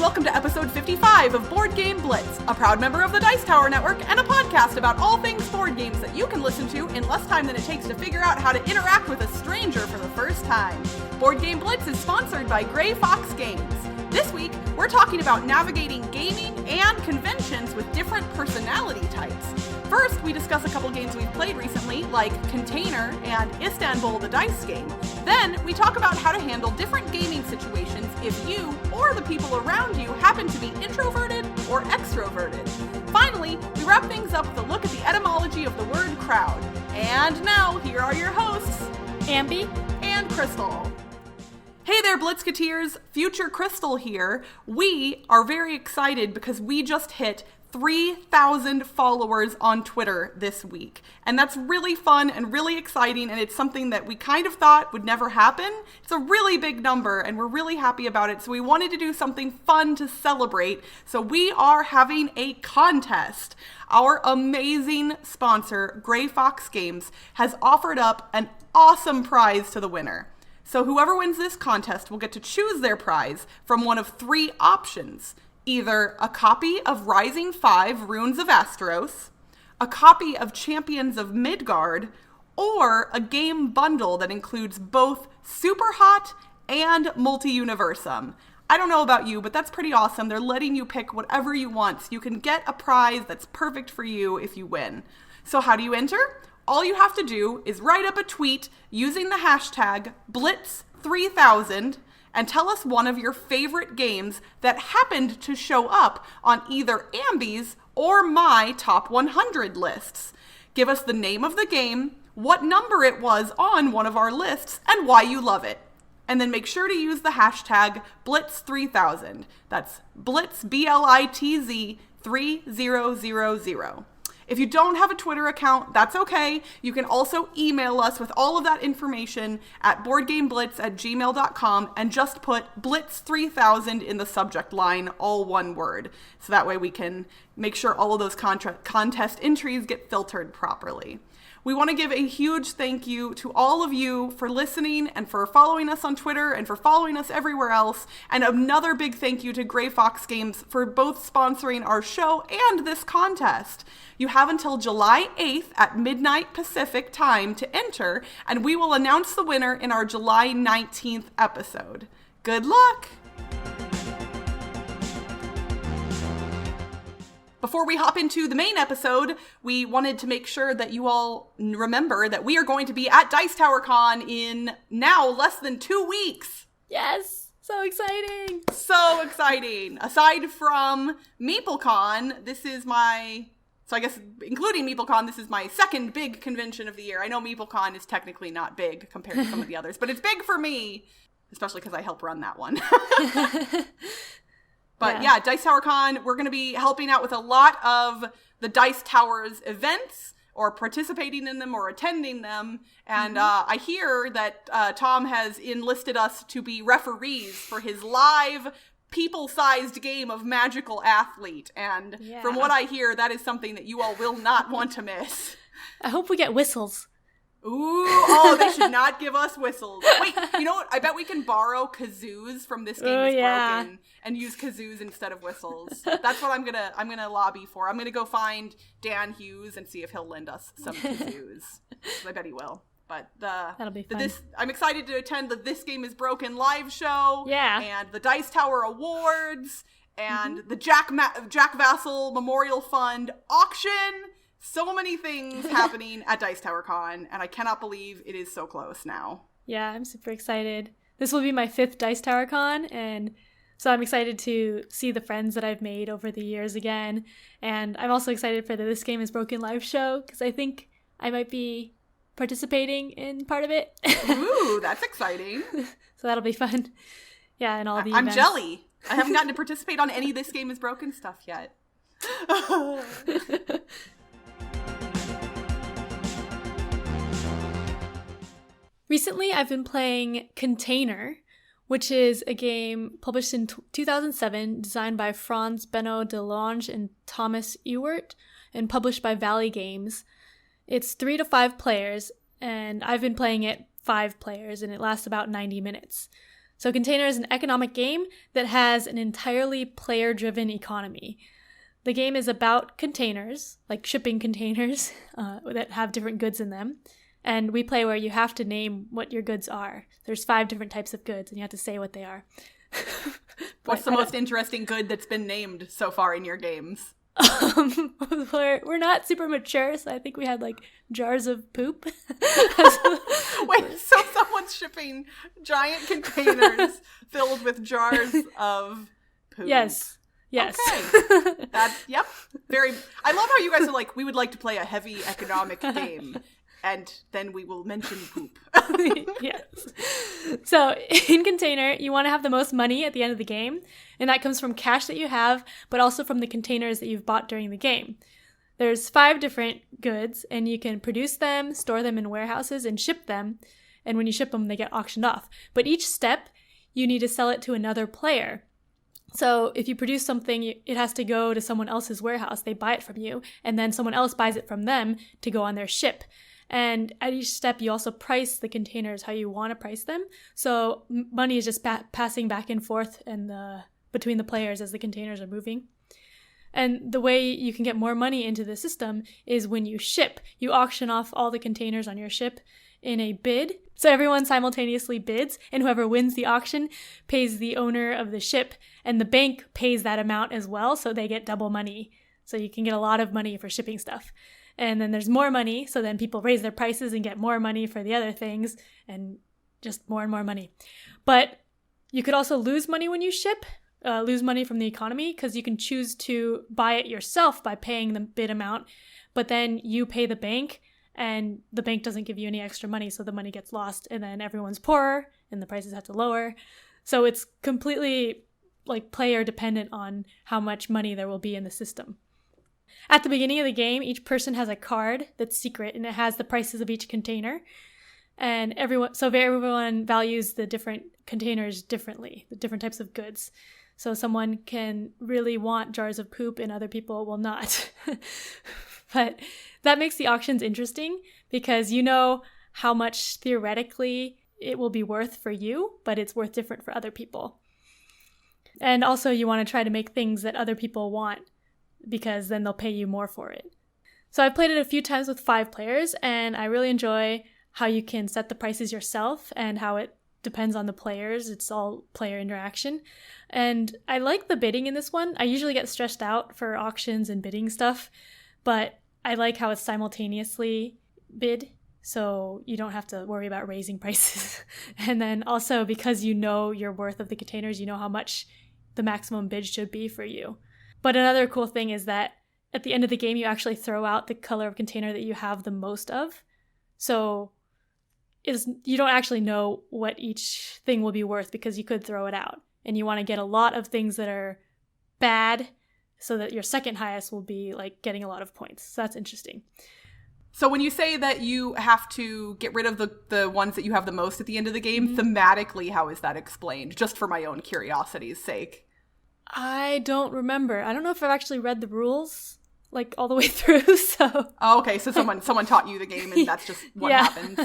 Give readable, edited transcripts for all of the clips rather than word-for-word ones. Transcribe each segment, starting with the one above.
welcome to episode 55 of Board Game Blitz, a proud member of the Dice Tower Network and a podcast about all things board games that you can listen to in less time than it takes to figure out how to interact with a stranger for the first time. Board Game Blitz is sponsored by Gray Fox Games. This week, we're talking about navigating gaming and conventions with different personality types. First, we discuss a couple games we've played recently, like Container and Istanbul, the dice game. Then, we talk about how to handle different gaming situations if you or the people around you happen to be introverted or extroverted. Finally, we wrap things up with a look at the etymology of the word crowd. And now, here are your hosts, Ambie and Crystal. Hey there, Blitzketeers! Future Crystal here. We are very excited because we just hit 3,000 followers on Twitter this week. And that's really fun and really exciting, and it's something that we kind of thought would never happen. It's a really big number, and we're really happy about it, so we wanted to do something fun to celebrate. So we are having a contest. Our amazing sponsor, Gray Fox Games, has offered up an awesome prize to the winner. So whoever wins this contest will get to choose their prize from one of three options. Either a copy of Rising 5 Runes of Astros, a copy of Champions of Midgard, or a game bundle that includes both Super Hot and Multi-Universum. I don't know about you, but that's pretty awesome. They're letting you pick whatever you want, so you can get a prize that's perfect for you if you win. So how do you enter? All you have to do is write up a tweet using the hashtag Blitz3000 and tell us one of your favorite games that happened to show up on either Ambie's or my top 100 lists. Give us the name of the game, what number it was on one of our lists, and why you love it. And then make sure to use the hashtag Blitz3000. That's Blitz, B-L-I-T-Z 3000. If you don't have a Twitter account, that's okay. You can also email us with all of that information at boardgameblitz@gmail.com and just put Blitz3000 in the subject line, all one word. So that way we can make sure all of those contest entries get filtered properly. We want to give a huge thank you to all of you for listening and for following us on Twitter and for following us everywhere else. And another big thank you to Gray Fox Games for both sponsoring our show and this contest. You have until July 8th at midnight Pacific time to enter, and we will announce the winner in our July 19th episode. Good luck! Before we hop into the main episode, we wanted to make sure that you all remember that we are going to be at Dice Tower Con in now less than 2 weeks. Yes! So exciting! So exciting! Aside from MeepleCon, this is so I guess including MeepleCon, this is my second big convention of the year. I know MeepleCon is technically not big compared to some of the others, but it's big for me, especially because I help run that one. But yeah, Dice Tower Con, we're going to be helping out with a lot of the Dice Tower's events, or participating in them, or attending them. And I hear that Tom has enlisted us to be referees for his live, people-sized game of Magical Athlete. And from what I hear, that is something that you all will not want to miss. I hope we get whistles. Ooh, they should not give us whistles. Wait, you know what? I bet we can borrow kazoos from This Game is Broken and use kazoos instead of whistles. That's what I'm gonna lobby for. I'm gonna go find Dan Hughes and see if he'll lend us some kazoos. I bet he will. But that'll be fun. I'm excited to attend the This Game is Broken live show. Yeah. And the Dice Tower Awards and the Jack Vassal Memorial Fund auction. So many things happening at Dice Tower Con, and I cannot believe it is so close now. Yeah, I'm super excited. This will be my 5th Dice Tower Con, and so I'm excited to see the friends that I've made over the years again. And I'm also excited for the This Game is Broken live show, because I think I might be participating in part of it. Ooh, that's exciting. So that'll be fun. Yeah, and all the I'm events. jelly. I haven't gotten to participate on any This Game is Broken stuff yet. Recently, I've been playing Container, which is a game published in 2007, designed by Franz Benno de Lange and Thomas Ewert, and published by Valley Games. It's 3 to 5 players, and I've been playing it 5 players, and it lasts about 90 minutes. So Container is an economic game that has an entirely player-driven economy. The game is about containers, like shipping containers that have different goods in them. And we play where you have to name what your goods are. There's 5 different types of goods, and you have to say what they are. What's the most interesting good that's been named so far in your games? We're not super mature, so I think we had like jars of poop. Wait, so someone's shipping giant containers filled with jars of poop? Yes. Okay. Yep. I love how you guys are like, we would like to play a heavy economic game. And then we will mention poop. Yes. So in Container, you want to have the most money at the end of the game. And that comes from cash that you have, but also from the containers that you've bought during the game. There's 5 different goods, and you can produce them, store them in warehouses, and ship them. And when you ship them, they get auctioned off. But each step, you need to sell it to another player. So if you produce something, it has to go to someone else's warehouse. They buy it from you, and then someone else buys it from them to go on their ship. And at each step, you also price the containers how you want to price them. So money is just passing back and forth between the players as the containers are moving. And the way you can get more money into the system is when you ship. You auction off all the containers on your ship in a bid. So everyone simultaneously bids, and whoever wins the auction pays the owner of the ship, and the bank pays that amount as well, so they get double money. So you can get a lot of money for shipping stuff. And then there's more money, so then people raise their prices and get more money for the other things, and just more and more money. But you could also lose money when you ship, lose money from the economy, because you can choose to buy it yourself by paying the bid amount, but then you pay the bank, and the bank doesn't give you any extra money, so the money gets lost, and then everyone's poorer, and the prices have to lower. So it's completely like player dependent on how much money there will be in the system. At the beginning of the game, each person has a card that's secret, and it has the prices of each container. And everyone values the different containers differently, the different types of goods. So someone can really want jars of poop, and other people will not. But that makes the auctions interesting, because you know how much theoretically it will be worth for you, but it's worth different for other people. And also you want to try to make things that other people want, because then they'll pay you more for it. So I've played it a few times with 5 players, and I really enjoy how you can set the prices yourself and how it depends on the players. It's all player interaction. And I like the bidding in this one. I usually get stressed out for auctions and bidding stuff, but I like how it's simultaneously bid, so you don't have to worry about raising prices. And then also, because you know your worth of the containers, you know how much the maximum bid should be for you. But another cool thing is that at the end of the game, you actually throw out the color of container that you have the most of. So you don't actually know what each thing will be worth, because you could throw it out. And you want to get a lot of things that are bad, so that your second highest will be like getting a lot of points. So that's interesting. So when you say that you have to get rid of the ones that you have the most at the end of the game, thematically, how is that explained? Just for my own curiosity's sake. I don't remember. I don't know if I've actually read the rules like all the way through, so. Oh, okay, so someone taught you the game, and that's just what happens.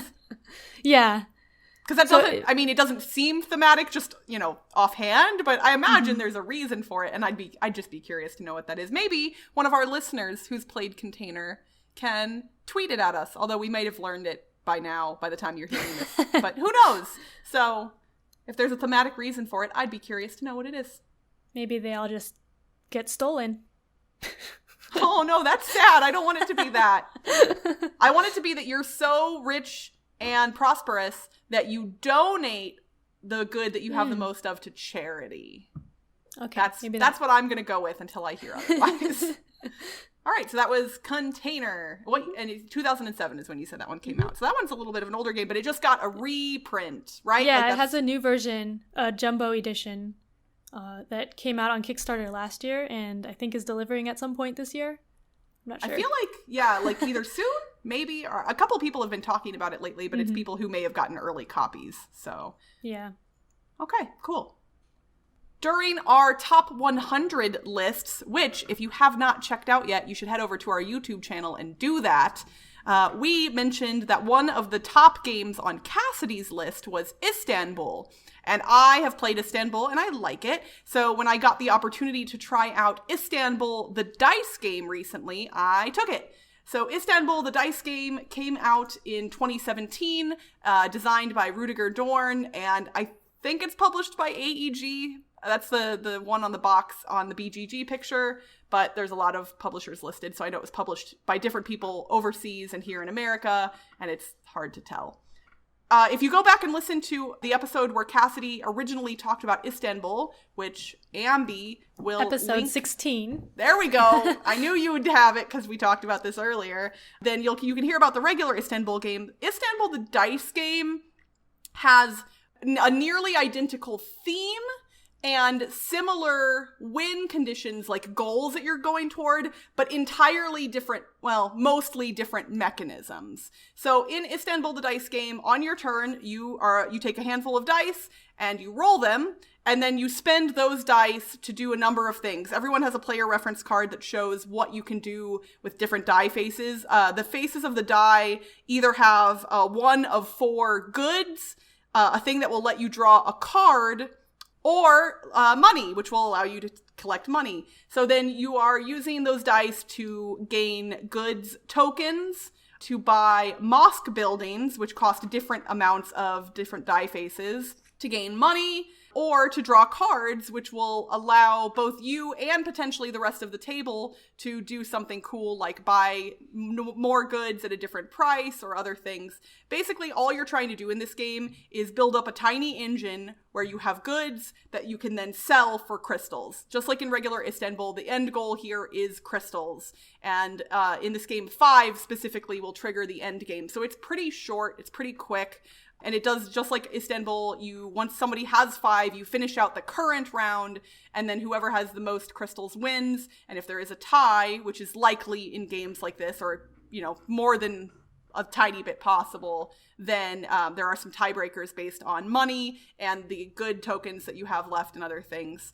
Yeah. Because that doesn't, it doesn't seem thematic just, offhand, but I imagine there's a reason for it, and I'd just be curious to know what that is. Maybe one of our listeners who's played Container can tweet it at us, although we might have learned it by now, by the time you're hearing this. But who knows? So if there's a thematic reason for it, I'd be curious to know what it is. Maybe they all just get stolen. Oh, no, that's sad. I don't want it to be that. I want it to be that you're so rich and prosperous that you donate the good that you have the most of to charity. Okay. That's what I'm going to go with until I hear otherwise. All right, so that was Container. And 2007 is when you said that one came out. So that one's a little bit of an older game, but it just got a reprint, right? Yeah, it has a new version, a jumbo edition. That came out on Kickstarter last year, and I think is delivering at some point this year. I'm not sure. I feel like, either soon, maybe, or a couple people have been talking about it lately, but it's people who may have gotten early copies, so. Yeah. Okay, cool. During our top 100 lists, which, if you have not checked out yet, you should head over to our YouTube channel and do that. we mentioned that one of the top games on Cassidy's list was Istanbul. And I have played Istanbul and I like it. So when I got the opportunity to try out Istanbul, the dice game recently, I took it. So Istanbul, the dice game, came out in 2017, designed by Rudiger Dorn, and I think it's published by AEG. That's the one on the box on the BGG picture, but there's a lot of publishers listed, so I know it was published by different people overseas and here in America, and it's hard to tell. If you go back and listen to the episode where Cassidy originally talked about Istanbul, which Ambie will Episode 16. There we go. I knew you would have it because we talked about this earlier. Then you can hear about the regular Istanbul game. Istanbul, the dice game, has a nearly identical theme and similar win conditions, like goals that you're going toward, but entirely different, well, mostly different mechanisms. So in Istanbul, the dice game, on your turn, you take a handful of dice and you roll them, and then you spend those dice to do a number of things. Everyone has a player reference card that shows what you can do with different die faces. The faces of the die either have one of 4 goods, a thing that will let you draw a card, or money, which will allow you to collect money. So then you are using those dice to gain goods tokens, to buy mosque buildings, which cost different amounts of different die faces, to gain money, or to draw cards, which will allow both you and potentially the rest of the table to do something cool, like buy more goods at a different price or other things. Basically, all you're trying to do in this game is build up a tiny engine where you have goods that you can then sell for crystals. Just like in regular Istanbul, the end goal here is crystals. And in this game, 5 specifically will trigger the end game. So it's pretty short, it's pretty quick. And it does just like Istanbul. Once somebody has 5, you finish out the current round, and then whoever has the most crystals wins. And if there is a tie, which is likely in games like this, or more than a tiny bit possible, then there are some tiebreakers based on money and the good tokens that you have left and other things.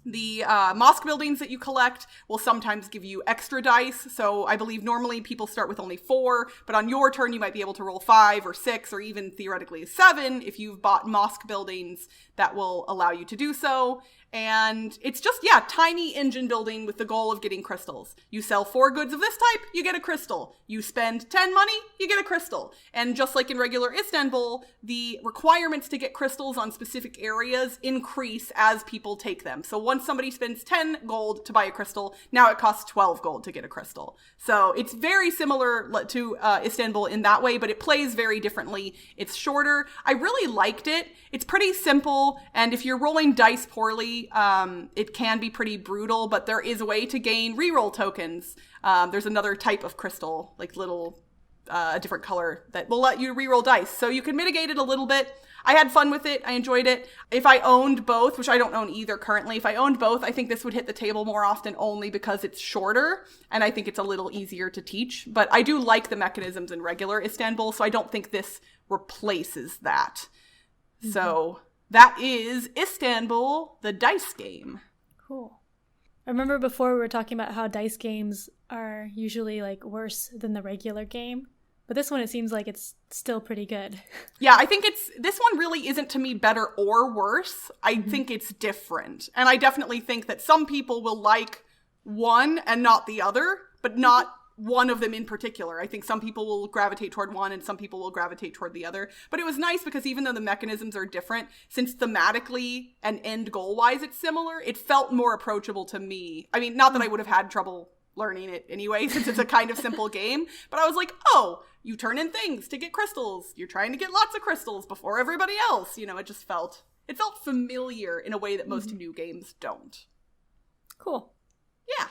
The mosque buildings that you collect will sometimes give you extra dice. So I believe normally people start with only 4, but on your turn you might be able to roll 5 or 6 or even theoretically 7 if you've bought mosque buildings that will allow you to do so. And it's just, tiny engine building with the goal of getting crystals. You sell 4 goods of this type, you get a crystal. You spend 10 money, you get a crystal. And just like in regular Istanbul, the requirements to get crystals on specific areas increase as people take them. So once somebody spends 10 gold to buy a crystal, now it costs 12 gold to get a crystal. So it's very similar to Istanbul in that way, but it plays very differently. It's shorter. I really liked it. It's pretty simple, and if you're rolling dice poorly, it can be pretty brutal, but there is a way to gain reroll tokens. There's another type of crystal, like little, a different color, that will let you reroll dice. So you can mitigate it a little bit. I had fun with it. I enjoyed it. If I owned both, which I don't own either currently, if I owned both, I think this would hit the table more often only because it's shorter, and I think it's a little easier to teach. But I do like the mechanisms in regular Istanbul, so I don't think this replaces that. Mm-hmm. So that is Istanbul, the dice game. Cool. I remember before we were talking about how dice games are usually worse than the regular game. But this one, it seems like it's still pretty good. Yeah, I think this one really isn't to me better or worse. I think it's different. And I definitely think that some people will like one and not the other, but not one of them in particular. I think some people will gravitate toward one and some people will gravitate toward the other. But it was nice because even though the mechanisms are different, since thematically and end goal-wise it's similar, it felt more approachable to me. I mean, not that I would have had trouble learning it anyway, since it's a kind of simple game, but I was like, oh, you turn in things to get crystals. You're trying to get lots of crystals before everybody else. It felt familiar in a way that most new games don't. Cool. Yeah.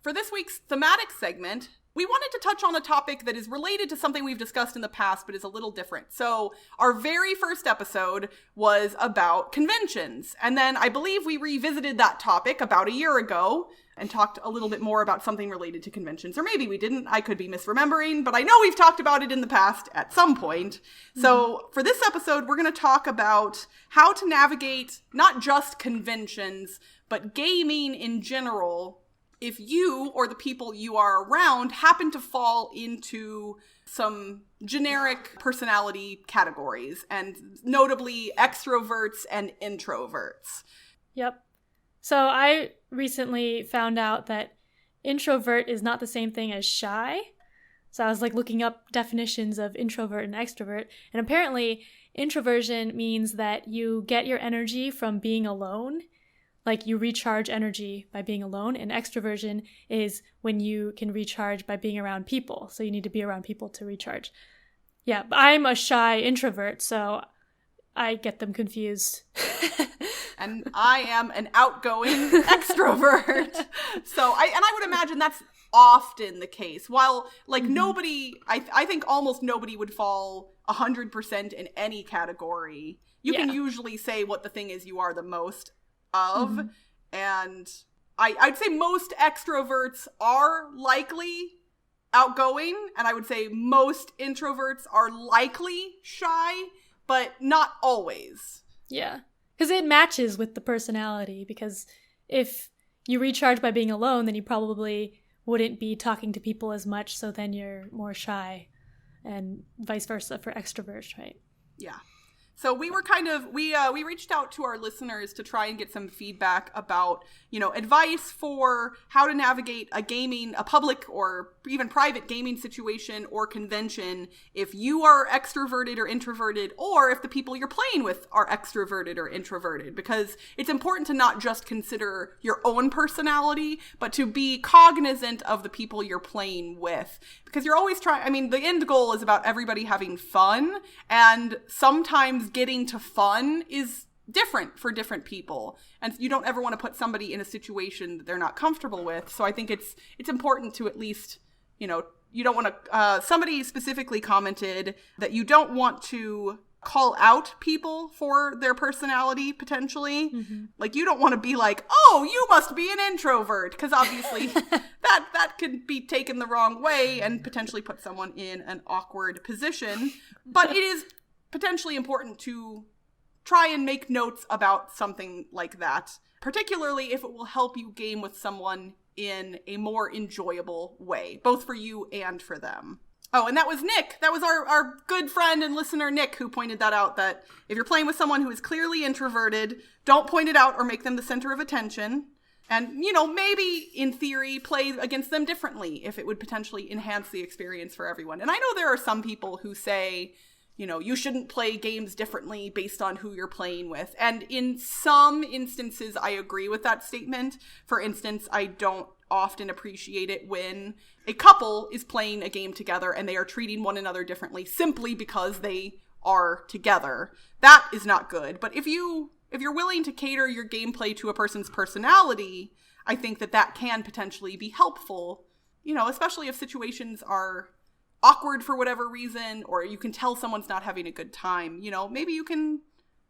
For this week's thematic segment, we wanted to touch on a topic that is related to something we've discussed in the past, but is a little different. So our very first episode was about conventions. And then I believe we revisited that topic about a year ago and talked a little bit more about something related to conventions. Or maybe we didn't. I could be misremembering, but I know we've talked about it in the past at some point. Mm-hmm. So for this episode, we're going to talk about how to navigate not just conventions, but gaming in general, if you or the people you are around happen to fall into some generic personality categories, and notably extroverts and introverts. Yep. So I recently found out that introvert is not the same thing as shy. So I was looking up definitions of introvert and extrovert, and apparently introversion means that you get your energy from being alone. You recharge energy by being alone, and extroversion is when you can recharge by being around people. So you need to be around people to recharge. Yeah, but I'm a shy introvert, so I get them confused. And I am an outgoing extrovert. So I would imagine that's often the case. While nobody, I think almost nobody would fall 100% in any category. You can usually say what the thing is you are the most of. Mm-hmm. And I'd say most extroverts are likely outgoing, and I would say most introverts are likely shy, but not always. Yeah, because it matches with the personality, because if you recharge by being alone, then you probably wouldn't be talking to people as much, so then you're more shy, and vice versa for extroverts, right? Yeah. So we were we reached out to our listeners to try and get some feedback about, advice for how to navigate a public or even private gaming situation or convention if you are extroverted or introverted, or if the people you're playing with are extroverted or introverted, because it's important to not just consider your own personality, but to be cognizant of the people you're playing with, because you're always the end goal is about everybody having fun, and sometimes getting to fun is different for different people, and you don't ever want to put somebody in a situation that they're not comfortable with. So I think it's important to at least, you don't want to, somebody specifically commented that you don't want to call out people for their personality, potentially. Mm-hmm. You don't want to be like, oh, you must be an introvert, because obviously that could be taken the wrong way and potentially put someone in an awkward position. But it is potentially important to try and make notes about something like that, particularly if it will help you game with someone in a more enjoyable way, both for you and for them. Oh, and that was Nick. That was our good friend and listener, Nick, who pointed that out, that if you're playing with someone who is clearly introverted, don't point it out or make them the center of attention. And, maybe in theory, play against them differently if it would potentially enhance the experience for everyone. And I know there are some people who say, you shouldn't play games differently based on who you're playing with. And in some instances, I agree with that statement. For instance, I don't often appreciate it when a couple is playing a game together and they are treating one another differently simply because they are together. That is not good. But if you're willing to cater your gameplay to a person's personality, I think that can potentially be helpful, especially if situations are awkward for whatever reason, or you can tell someone's not having a good time. Maybe you can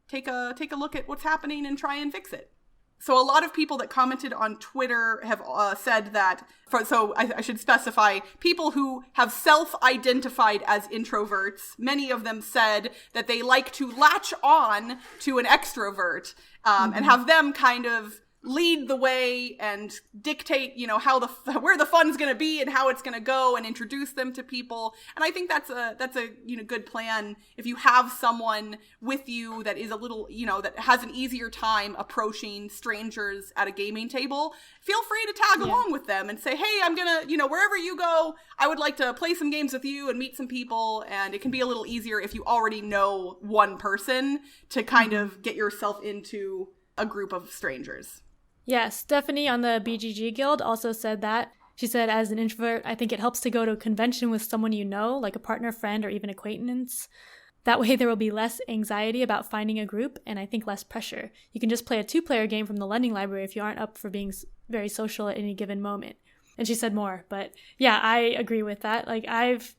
take a look at what's happening and try and fix it. So a lot of people that commented on Twitter have said that, I should specify, people who have self-identified as introverts, many of them said that they like to latch on to an extrovert and have them kind of lead the way and dictate, where the fun's going to be and how it's going to go, and introduce them to people. And I think that's a good plan. If you have someone with you that is a little, that has an easier time approaching strangers at a gaming table, feel free to tag along with them and say, hey, I'm going to, wherever you go, I would like to play some games with you and meet some people. And it can be a little easier if you already know one person to kind of get yourself into a group of strangers. Yeah, Stephanie on the BGG Guild also said that. She said, as an introvert, I think it helps to go to a convention with someone you know, like a partner, friend, or even acquaintance. That way there will be less anxiety about finding a group, and I think less pressure. You can just play a 2-player game from the lending library if you aren't up for being very social at any given moment. And she said more, but yeah, I agree with that. Like I've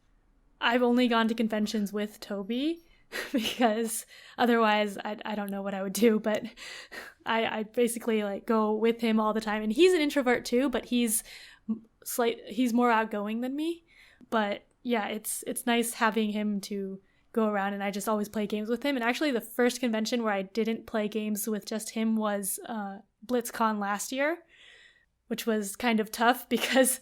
only gone to conventions with Toby because otherwise I don't know what I would do, but I basically like go with him all the time. And he's an introvert too, but he's more outgoing than me. But yeah, it's nice having him to go around, and I just always play games with him. And actually the first convention where I didn't play games with just him was BlitzCon last year, which was kind of tough because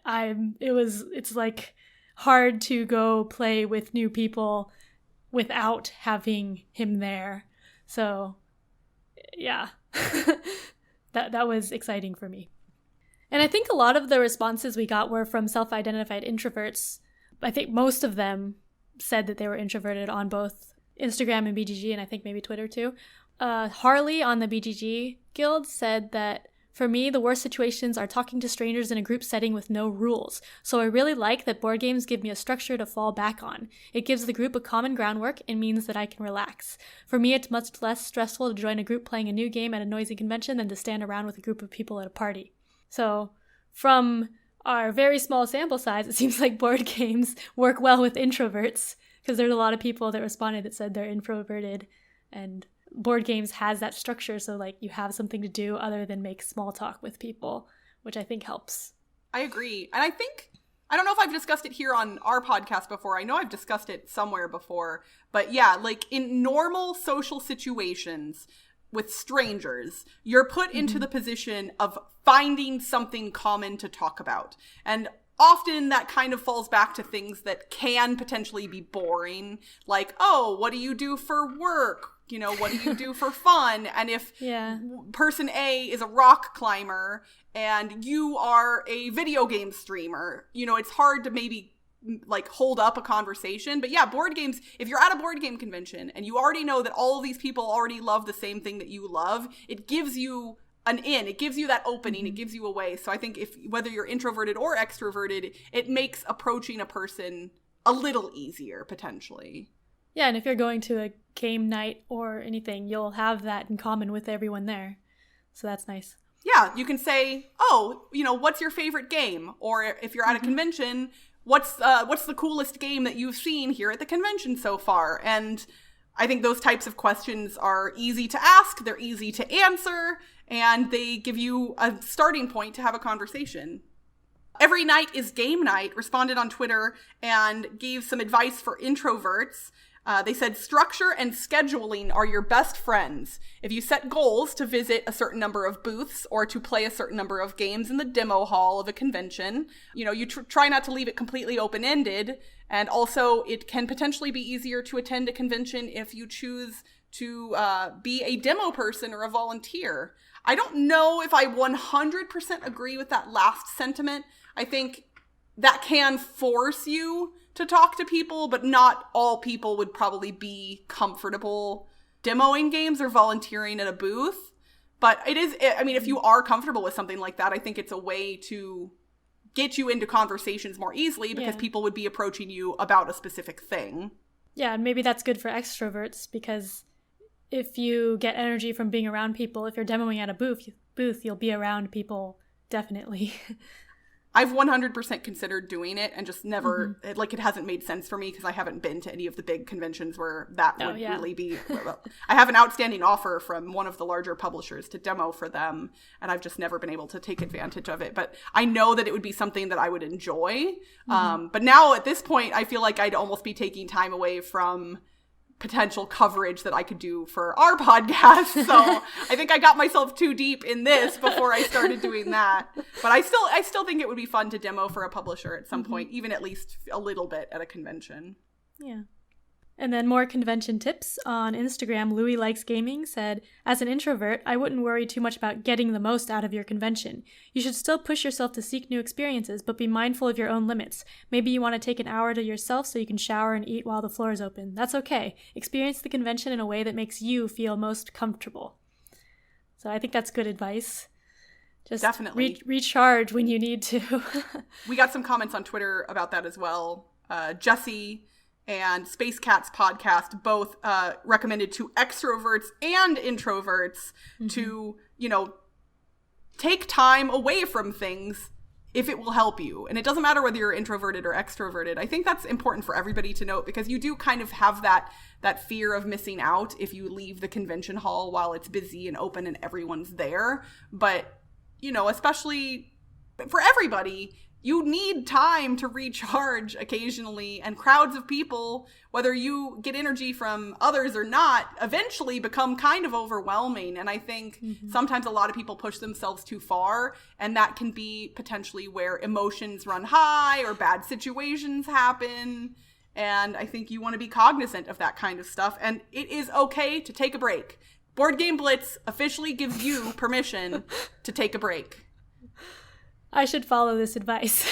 it's like hard to go play with new people without having him there. So yeah, that was exciting for me. And I think a lot of the responses we got were from self-identified introverts. I think most of them said that they were introverted on both Instagram and BGG, and I think maybe Twitter too. Harley on the BGG Guild said that, for me, the worst situations are talking to strangers in a group setting with no rules. So I really like that board games give me a structure to fall back on. It gives the group a common groundwork and means that I can relax. For me, it's much less stressful to join a group playing a new game at a noisy convention than to stand around with a group of people at a party. So from our very small sample size, it seems like board games work well with introverts, because there's a lot of people that responded that said they're introverted, and board games has that structure, so like you have something to do other than make small talk with people, which I think helps. I agree. And I don't know if I've discussed it here on our podcast before. I know I've discussed it somewhere before, but yeah, like in normal social situations with strangers, you're put into the position of finding something common to talk about. And often that kind of falls back to things that can potentially be boring, like, oh, what do you do for work? You know, what do you do for fun? And if person A is a rock climber and you are a video game streamer, you know, it's hard to maybe like hold up a conversation. But yeah, board games, if you're at a board game convention and you already know that all of these people already love the same thing that you love, it gives you an in, it gives you that opening, it gives you a way. So I think if whether you're introverted or extroverted, it makes approaching a person a little easier potentially. Yeah, and if you're going to a game night or anything, you'll have that in common with everyone there. So that's nice. Yeah, you can say, oh, you know, what's your favorite game? Or if you're at a convention, what's the coolest game that you've seen here at the convention so far? And I think those types of questions are easy to ask, they're easy to answer, and they give you a starting point to have a conversation. Every Night is Game Night responded on Twitter and gave some advice for introverts. They said structure and scheduling are your best friends. If you set goals to visit a certain number of booths or to play a certain number of games in the demo hall of a convention, you know, you try not to leave it completely open-ended. And also it can potentially be easier to attend a convention if you choose to be a demo person or a volunteer. I don't know if I 100% agree with that last sentiment. I think that can force you to talk to people, but not all people would probably be comfortable demoing games or volunteering at a booth. But it is, I mean, if you are comfortable with something like that, I think it's a way to get you into conversations more easily because people would be approaching you about a specific thing. Yeah, and maybe that's good for extroverts because if you get energy from being around people, if you're demoing at a booth, you'll be around people, definitely. I've 100% considered doing it and just never, it hasn't made sense for me because I haven't been to any of the big conventions where that would really be. I have an outstanding offer from one of the larger publishers to demo for them, and I've just never been able to take advantage of it. But I know that it would be something that I would enjoy. But now at this point, I feel like I'd almost be taking time away from potential coverage that I could do for our podcast. So I think I got myself too deep in this before I started doing that. But I still think it would be fun to demo for a publisher at some point, even at least a little bit at a convention. Yeah. And then more convention tips on Instagram. Louis Likes Gaming said, as an introvert, I wouldn't worry too much about getting the most out of your convention. You should still push yourself to seek new experiences, but be mindful of your own limits. Maybe you want to take an hour to yourself so you can shower and eat while the floor is open. That's okay. Experience the convention in a way that makes you feel most comfortable. So I think that's good advice. Just definitely recharge when you need to. We got some comments on Twitter about that as well. Jesse and Space Cats podcast both recommended to extroverts and introverts to, you know, take time away from things if it will help you. And it doesn't matter whether you're introverted or extroverted. I think that's important for everybody to note, because you do kind of have that fear of missing out if you leave the convention hall while it's busy and open and everyone's there. But, especially for everybody, you need time to recharge occasionally, and crowds of people, whether you get energy from others or not, eventually become kind of overwhelming. And I think sometimes a lot of people push themselves too far, and that can be potentially where emotions run high or bad situations happen. And I think you want to be cognizant of that kind of stuff. And it is okay to take a break. Board Game Blitz officially gives you permission to take a break. I should follow this advice.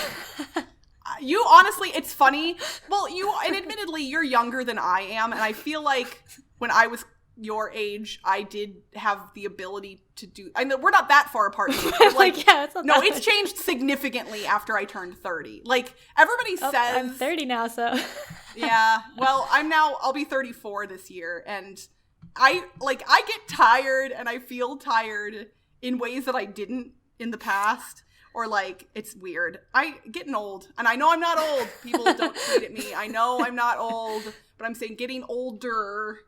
You honestly, it's funny. Well, and admittedly, you're younger than I am. And I feel like when I was your age, I did have the ability to do, I know we're not that far apart. It's changed significantly after I turned 30. Like, everybody says. I'm 30 now, so. Yeah. Well, I'll be 34 this year. And I get tired, and I feel tired in ways that I didn't in the past. Or it's weird. I getting old, and I know I'm not old. People don't tweet at me. I know I'm not old, but I'm saying getting older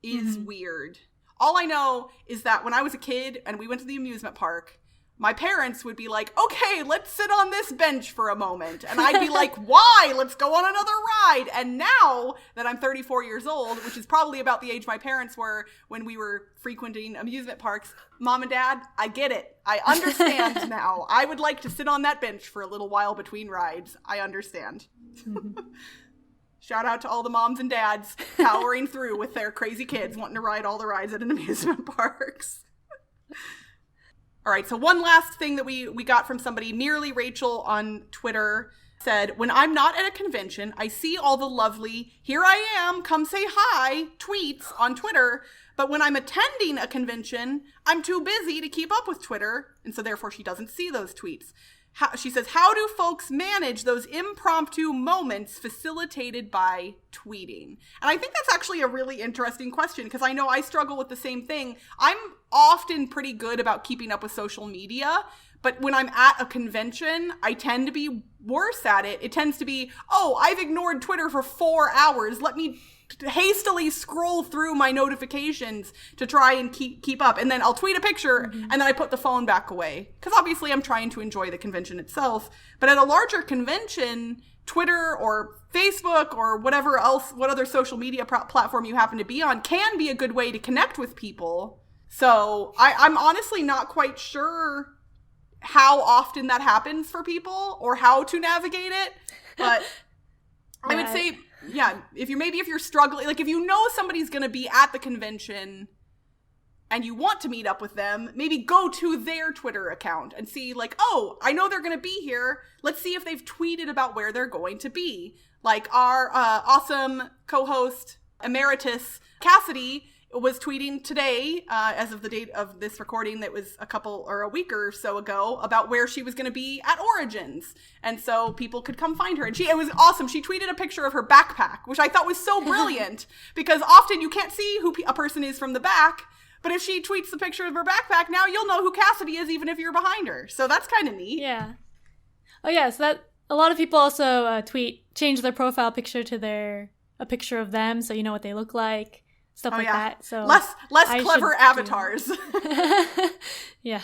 is weird. All I know is that when I was a kid and we went to the amusement park, my parents would be like, okay, let's sit on this bench for a moment. And I'd be like, why? Let's go on another ride. And now that I'm 34 years old, which is probably about the age my parents were when we were frequenting amusement parks, Mom and Dad, I get it. I understand now. I would like to sit on that bench for a little while between rides. I understand. Shout out to all the moms and dads powering through with their crazy kids wanting to ride all the rides at an amusement parks. All right, so one last thing that we got from somebody, Merely Rachel on Twitter, said, when I'm not at a convention, I see all the lovely, here I am, come say hi, tweets on Twitter. But when I'm attending a convention, I'm too busy to keep up with Twitter. And so therefore she doesn't see those tweets. She says, how do folks manage those impromptu moments facilitated by tweeting? And I think that's actually a really interesting question, because I know I struggle with the same thing. I'm often pretty good about keeping up with social media, but when I'm at a convention, I tend to be worse at it. It tends to be, oh, I've ignored Twitter for 4 hours. Let me hastily scroll through my notifications to try and keep up. And then I'll tweet a picture and then I put the phone back away. Because obviously I'm trying to enjoy the convention itself. But at a larger convention, Twitter or Facebook or whatever else, what other social media platform you happen to be on, can be a good way to connect with people. So I'm honestly not quite sure how often that happens for people or how to navigate it. But I would say, yeah, if you're struggling, like if you know somebody's going to be at the convention and you want to meet up with them, maybe go to their Twitter account and see like, oh, I know they're going to be here. Let's see if they've tweeted about where they're going to be. Like our awesome co-host emeritus Cassidy was tweeting today, as of the date of this recording, that was a week or so ago, about where she was going to be at Origins. And so people could come find her. And it was awesome. She tweeted a picture of her backpack, which I thought was so brilliant, because often you can't see who a person is from the back. But if she tweets the picture of her backpack, now you'll know who Cassidy is, even if you're behind her. So that's kind of neat. Yeah. Oh, yeah. So that a lot of people also change their profile picture to a picture of them, so you know what they look like. Stuff like that. So less clever avatars. Yeah.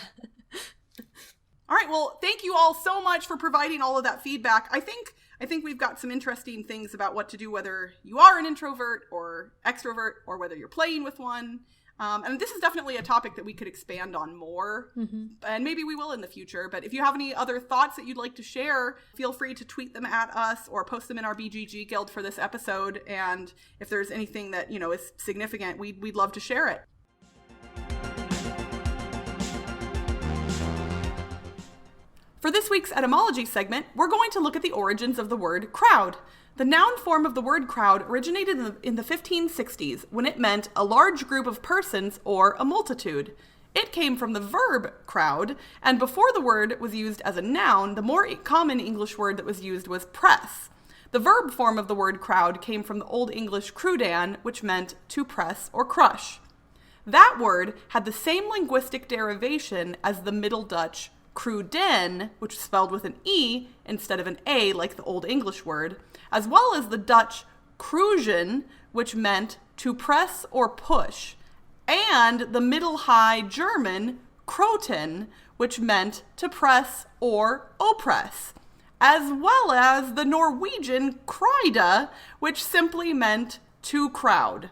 All right. Well, thank you all so much for providing all of that feedback. I think we've got some interesting things about what to do, whether you are an introvert or extrovert, or whether you're playing with one. And this is definitely a topic that we could expand on more, and maybe we will in the future. But if you have any other thoughts that you'd like to share, feel free to tweet them at us or post them in our BGG Guild for this episode. And if there's anything that, is significant, we'd love to share it. For this week's etymology segment, we're going to look at the origins of the word crowd. The noun form of the word crowd originated in the 1560s, when it meant a large group of persons or a multitude. It came from the verb crowd, and before the word was used as a noun, the more common English word that was used was press. The verb form of the word crowd came from the Old English crudan, which meant to press or crush. That word had the same linguistic derivation as the Middle Dutch cruden, which is spelled with an E instead of an A like the Old English word, as well as the Dutch kruisen, which meant to press or push, and the Middle High German kroten, which meant to press or oppress, as well as the Norwegian kryde, which simply meant to crowd.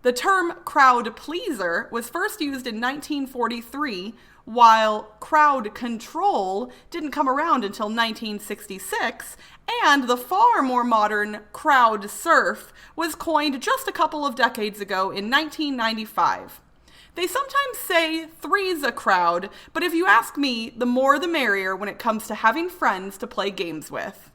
The term crowd pleaser was first used in 1943, while crowd control didn't come around until 1966, and the far more modern crowd surf was coined just a couple of decades ago in 1995. They sometimes say three's a crowd, but if you ask me, the more the merrier when it comes to having friends to play games with.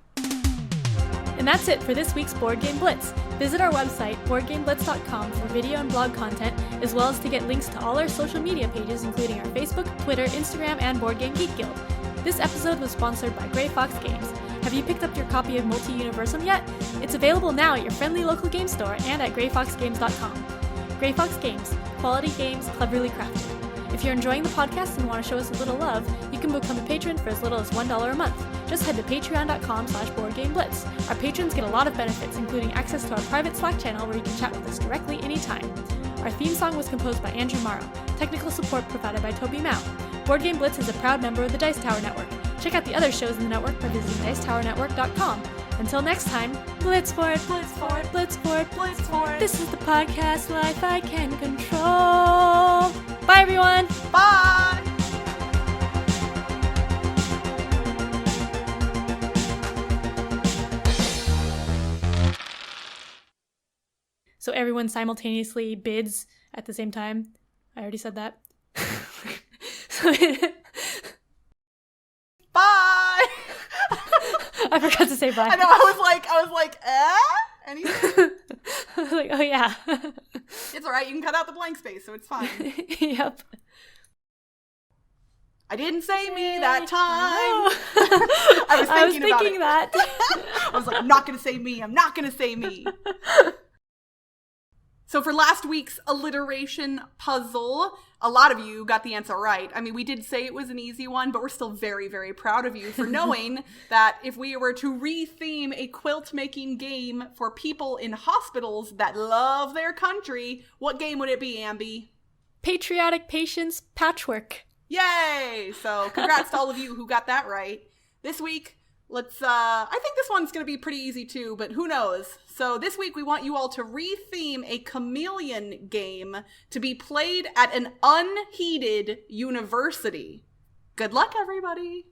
And that's it for this week's Board Game Blitz. Visit our website, boardgameblitz.com, for video and blog content, as well as to get links to all our social media pages, including our Facebook, Twitter, Instagram, and Board Game Geek Guild. This episode was sponsored by Grey Fox Games. Have you picked up your copy of Multi-Universum yet? It's available now at your friendly local game store and at greyfoxgames.com. Grey Fox Games, quality games cleverly crafted. If you're enjoying the podcast and want to show us a little love, you can become a patron for as little as $1 a month. Just head to patreon.com/boardgameblitz. Our patrons get a lot of benefits, including access to our private Slack channel where you can chat with us directly anytime. Our theme song was composed by Andrew Morrow. Technical support provided by Toby Mao. Board Game Blitz is a proud member of the Dice Tower Network. Check out the other shows in the network by visiting dicetowernetwork.com. Until next time, blitz for it, blitz for it, blitz for it, blitz for it. This is the podcast life I can control. Bye, everyone. Bye! So everyone simultaneously bids at the same time. I already said that. Bye! I forgot to say bye. I know, I was like, anything? I was like, oh yeah. It's alright, you can cut out the blank space, so it's fine. Yep. I didn't say me that time. I was thinking that. I was like, I'm not gonna say me. So for last week's alliteration puzzle, a lot of you got the answer right. I mean, we did say it was an easy one, but we're still very, very proud of you for knowing that if we were to re-theme a quilt-making game for people in hospitals that love their country, what game would it be, Ambie? Patriotic Patience Patchwork. Yay! So congrats to all of you who got that right. This week, I think this one's going to be pretty easy too, but who knows? So this week we want you all to re-theme a chameleon game to be played at an unheated university. Good luck, everybody!